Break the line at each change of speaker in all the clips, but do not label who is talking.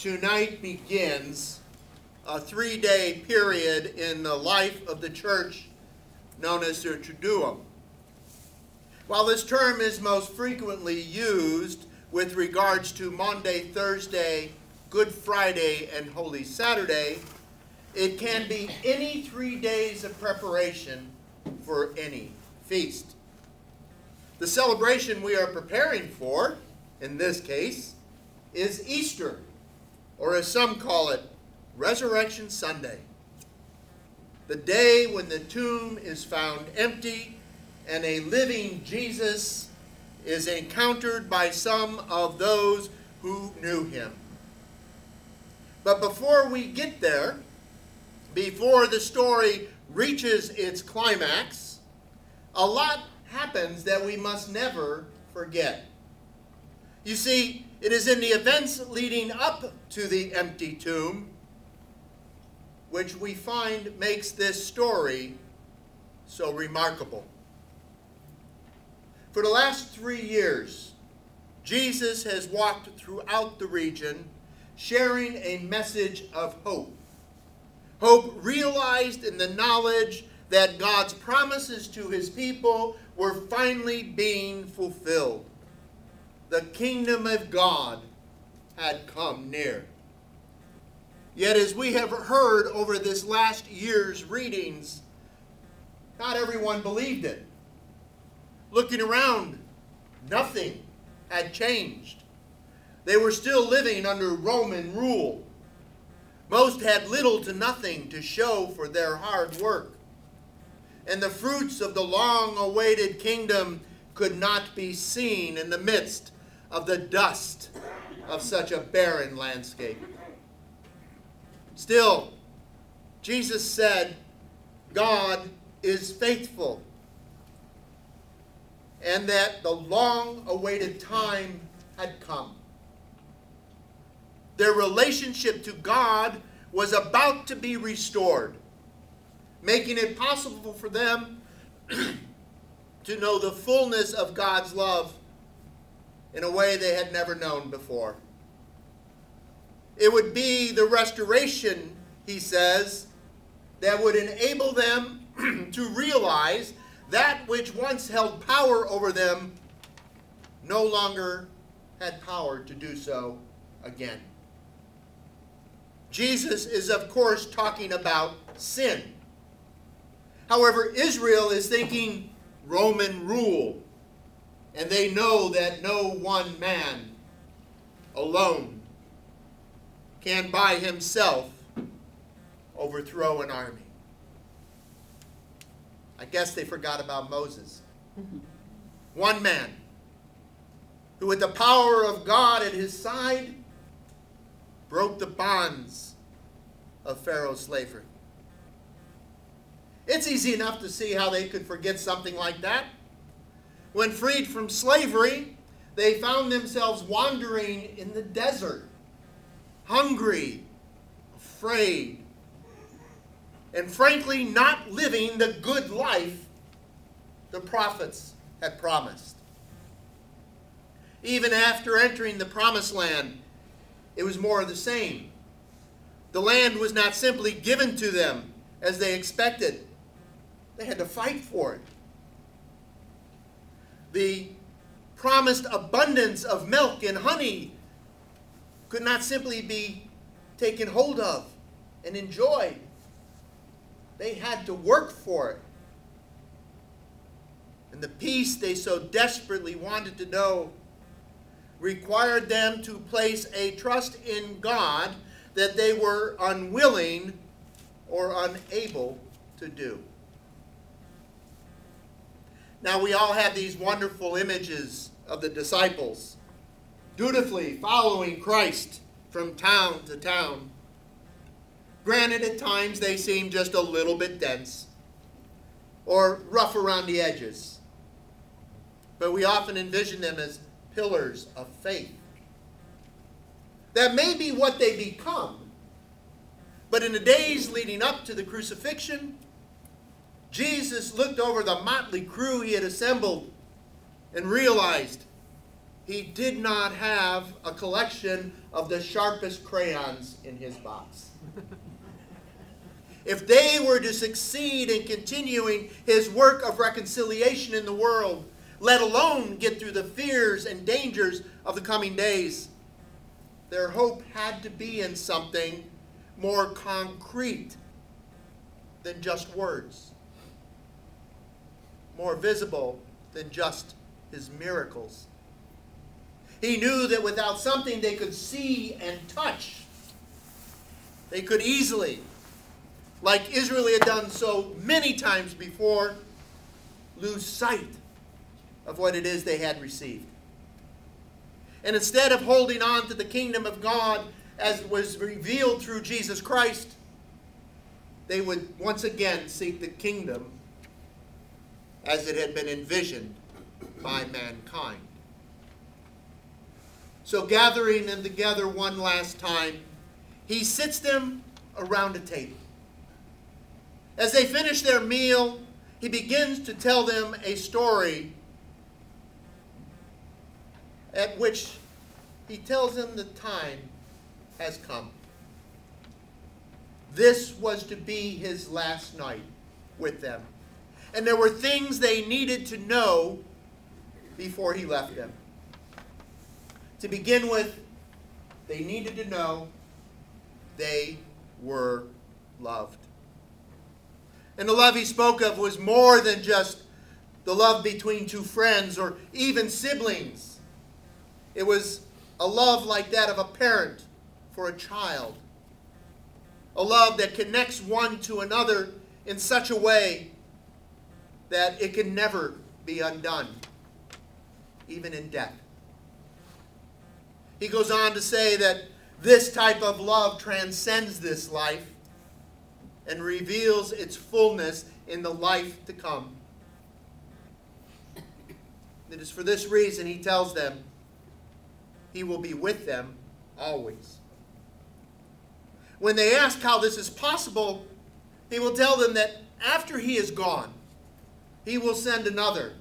Tonight begins a 3-day period in the life of the church known as the Triduum. While this term is most frequently used with regards to Maundy Thursday, Good Friday, and Holy Saturday, it can be any 3 days of preparation for any feast. The celebration we are preparing for, in this case, is Easter, or as some call it, Resurrection Sunday. The day when the tomb is found empty and a living Jesus is encountered by some of those who knew him. But before we get there, before the story reaches its climax, a lot happens that we must never forget. You see, it is in the events leading up to the empty tomb which we find makes this story so remarkable. For the last 3 years, Jesus has walked throughout the region sharing a message of hope. Hope realized in the knowledge that God's promises to his people were finally being fulfilled. The kingdom of God had come near. Yet as we have heard over this last year's readings, not everyone believed it. Looking around, nothing had changed. They were still living under Roman rule. Most had little to nothing to show for their hard work. And the fruits of the long-awaited kingdom could not be seen in the midst of the dust of such a barren landscape. Still, Jesus said, God is faithful, and that the long-awaited time had come. Their relationship to God was about to be restored, making it possible for them to know the fullness of God's love in a way they had never known before. It would be the restoration, he says, that would enable them to realize that which once held power over them no longer had power to do so again. Jesus is, of course, talking about sin. However, Israel is thinking Roman rule, and they know that no one man alone can by himself overthrow an army. I guess they forgot about Moses. One man who, with the power of God at his side, broke the bonds of Pharaoh's slavery. It's easy enough to see how they could forget something like that. When freed from slavery, they found themselves wandering in the desert, hungry, afraid, and frankly not living the good life the prophets had promised. Even after entering the promised land, it was more of the same. The land was not simply given to them as they expected. They had to fight for it. The promised abundance of milk and honey could not simply be taken hold of and enjoyed. They had to work for it. And the peace they so desperately wanted to know required them to place a trust in God that they were unwilling or unable to do. Now, we all have these wonderful images of the disciples dutifully following Christ from town to town. Granted, at times they seem just a little bit dense or rough around the edges, but we often envision them as pillars of faith. That may be what they become, but in the days leading up to the crucifixion, Jesus looked over the motley crew he had assembled and realized he did not have a collection of the sharpest crayons in his box. If they were to succeed in continuing his work of reconciliation in the world, let alone get through the fears and dangers of the coming days, their hope had to be in something more concrete than just words, more visible than just his miracles. He knew that without something they could see and touch, they could easily, like Israel had done so many times before, lose sight of what it is they had received. And instead of holding on to the kingdom of God as was revealed through Jesus Christ, they would once again seek the kingdom as it had been envisioned by mankind. So gathering them together one last time, he sits them around a table. As they finish their meal, he begins to tell them a story at which he tells them the time has come. This was to be his last night with them. And there were things they needed to know before he left them. To begin with, they needed to know they were loved. And the love he spoke of was more than just the love between two friends or even siblings. It was a love like that of a parent for a child. A love that connects one to another in such a way that it can never be undone, even in death. He goes on to say that this type of love transcends this life and reveals its fullness in the life to come. It is for this reason he tells them he will be with them always. When they ask how this is possible, he will tell them that after he is gone, he will send another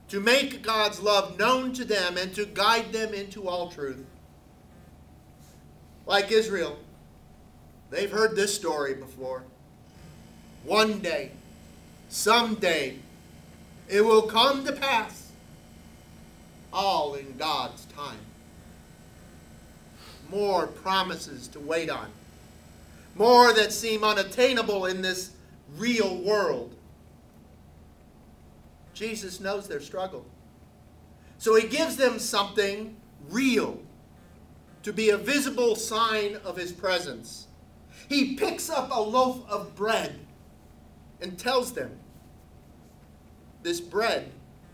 to make God's love known to them and to guide them into all truth. Like Israel, they've heard this story before. One day, someday, it will come to pass, all in God's time. More promises to wait on. More that seem unattainable in this real world. Jesus knows their struggle. So he gives them something real to be a visible sign of his presence. He picks up a loaf of bread and tells them, this bread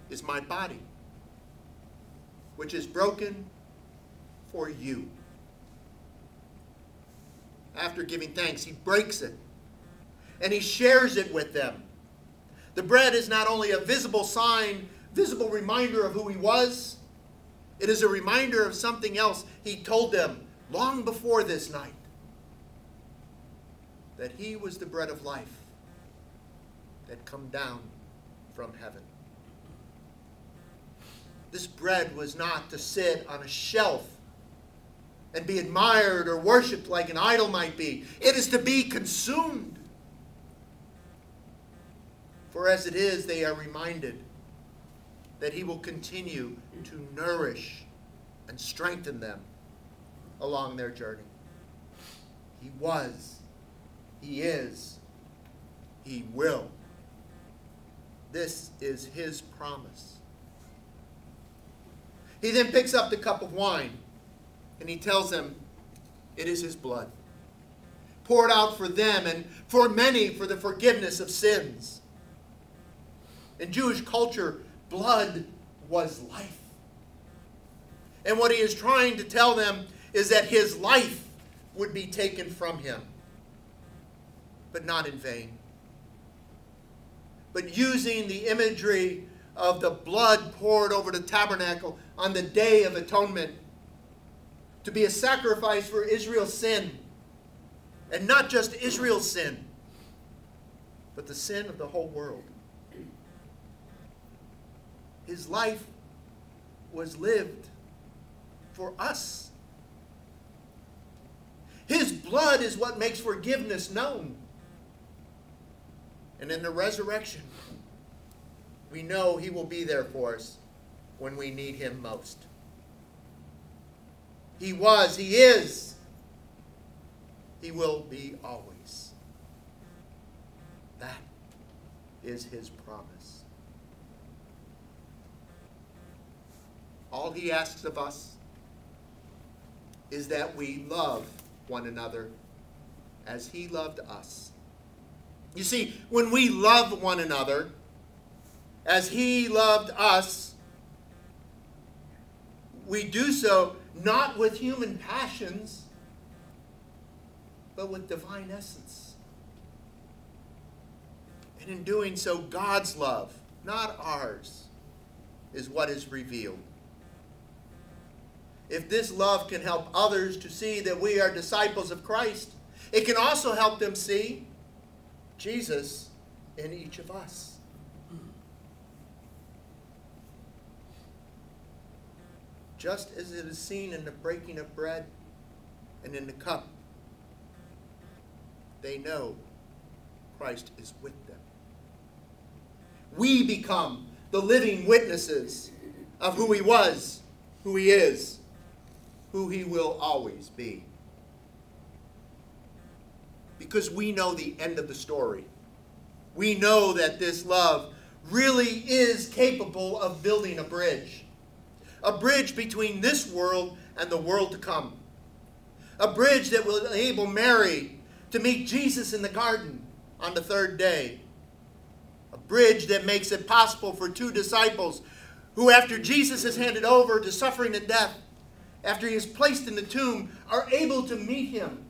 is my body, which is broken for you. After giving thanks, he breaks it and he shares it with them. The bread is not only a visible sign, visible reminder of who he was, it is a reminder of something else he told them long before this night. That he was the bread of life that had come down from heaven. This bread was not to sit on a shelf and be admired or worshipped like an idol might be. It is to be consumed. For as it is, they are reminded that he will continue to nourish and strengthen them along their journey. He was, he is, he will. This is his promise. He then picks up the cup of wine and he tells them it is his blood, poured out for them and for many for the forgiveness of sins. In Jewish culture, blood was life. And what he is trying to tell them is that his life would be taken from him, but not in vain. But using the imagery of the blood poured over the tabernacle on the Day of Atonement to be a sacrifice for Israel's sin, and not just Israel's sin, but the sin of the whole world. His life was lived for us. His blood is what makes forgiveness known. And in the resurrection, we know he will be there for us when we need him most. He was, he is, he will be always. That is his promise. All he asks of us is that we love one another as he loved us. You see, when we love one another as he loved us, we do so not with human passions, but with divine essence. And in doing so, God's love, not ours, is what is revealed. If this love can help others to see that we are disciples of Christ, it can also help them see Jesus in each of us. Just as it is seen in the breaking of bread and in the cup, they know Christ is with them. We become the living witnesses of who he was, who he is, who he will always be. Because we know the end of the story. We know that this love really is capable of building a bridge. A bridge between this world and the world to come. A bridge that will enable Mary to meet Jesus in the garden on the third day. A bridge that makes it possible for two disciples who, after Jesus is handed over to suffering and death, after he is placed in the tomb, are able to meet him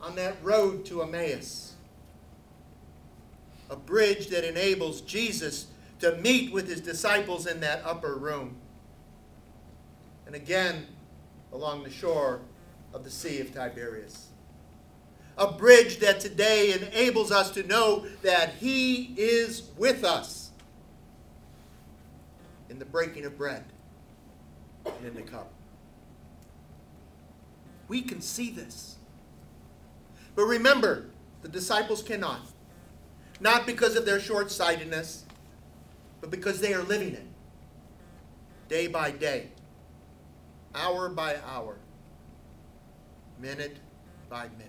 on that road to Emmaus. A bridge that enables Jesus to meet with his disciples in that upper room. And again, along the shore of the Sea of Tiberias. A bridge that today enables us to know that he is with us in the breaking of bread and in the cup. We can see this. But remember, the disciples cannot. Not because of their short-sightedness, but because they are living it. Day by day. Hour by hour. Minute by minute.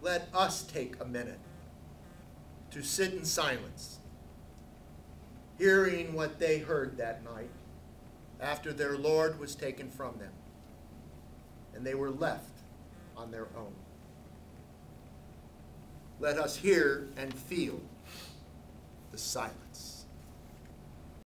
Let us take a minute to sit in silence, hearing what they heard that night after their Lord was taken from them, and they were left on their own. Let us hear and feel the silence.